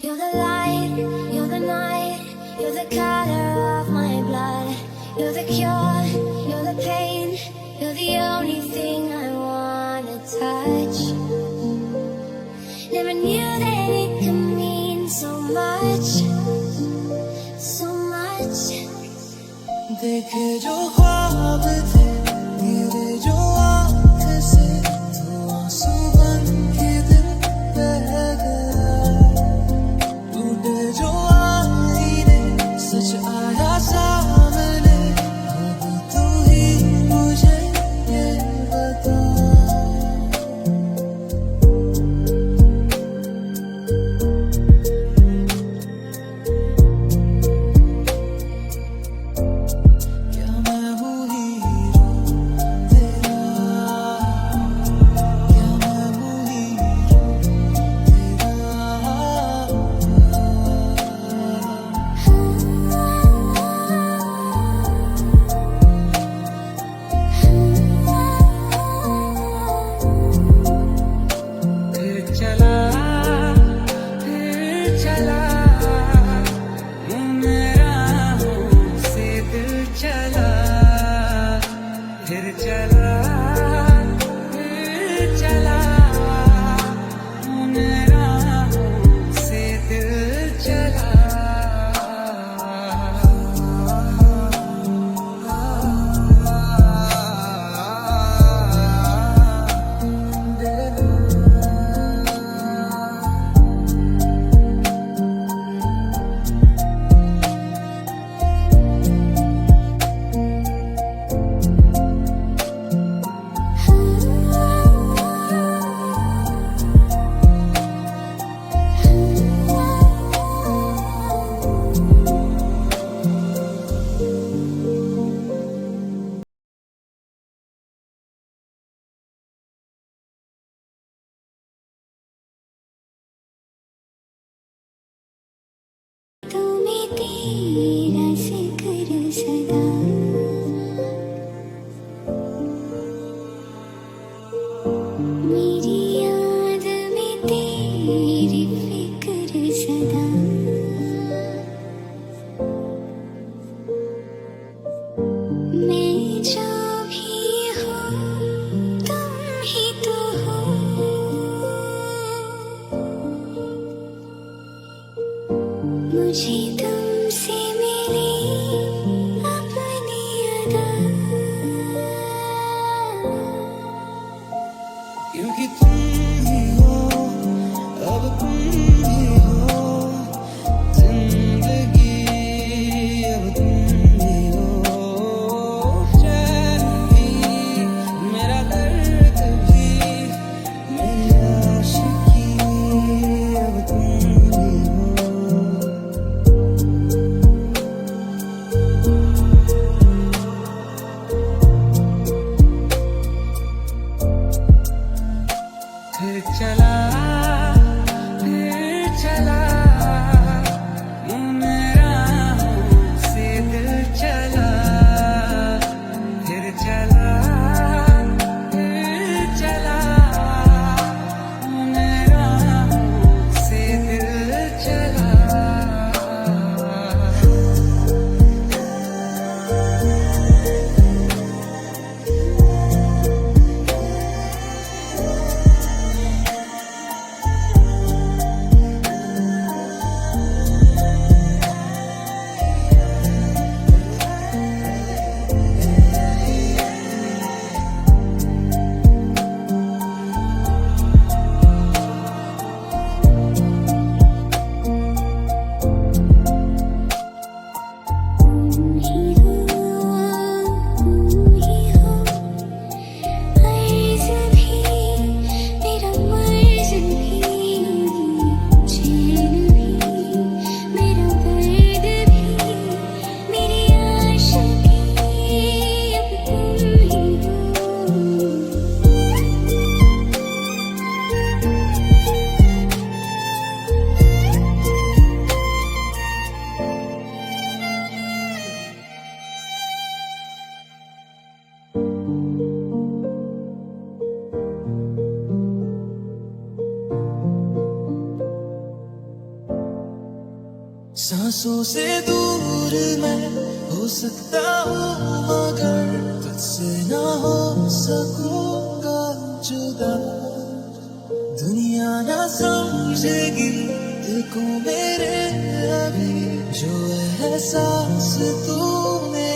You're the light, you're the night, you're the color of my blood. You're the cure, you're the pain, you're the only thing I wanna touch. Never knew that it could mean so much, so much. देखे जो ख्वाब थे मेरे जो आँख से तो आंसू बन के दिल बह गया टूटे जो आईने सच आया सामने अब तू ही मुझे ये बता क्या मैं हूँ हीरो तेरा क्या मैं हूँ हीरो फिर चला मेरा से दिल चला फिर चला फिर चला मेरा से दिल चला तुम्हें तेरा जिक्र सदा मेरी याद में तेरी फिक्र सदा मैं जो भी हूँ तुम ही तो हो मुझे तुमसे मिली अपनी अदा क्योंकि तुम ही हो अब तुम ही हो जिंदगी अब तुम ही हो चैन भी मेरा दर्द भी मेरी आशिकी अब तुम ही हो सांसों से दूर मैं हो सकता हूँ मगर तुझसे ना हो सकूंगा जुदा। दुनिया ना समझेगी दिल को मेरे अभी जो एहसास तूने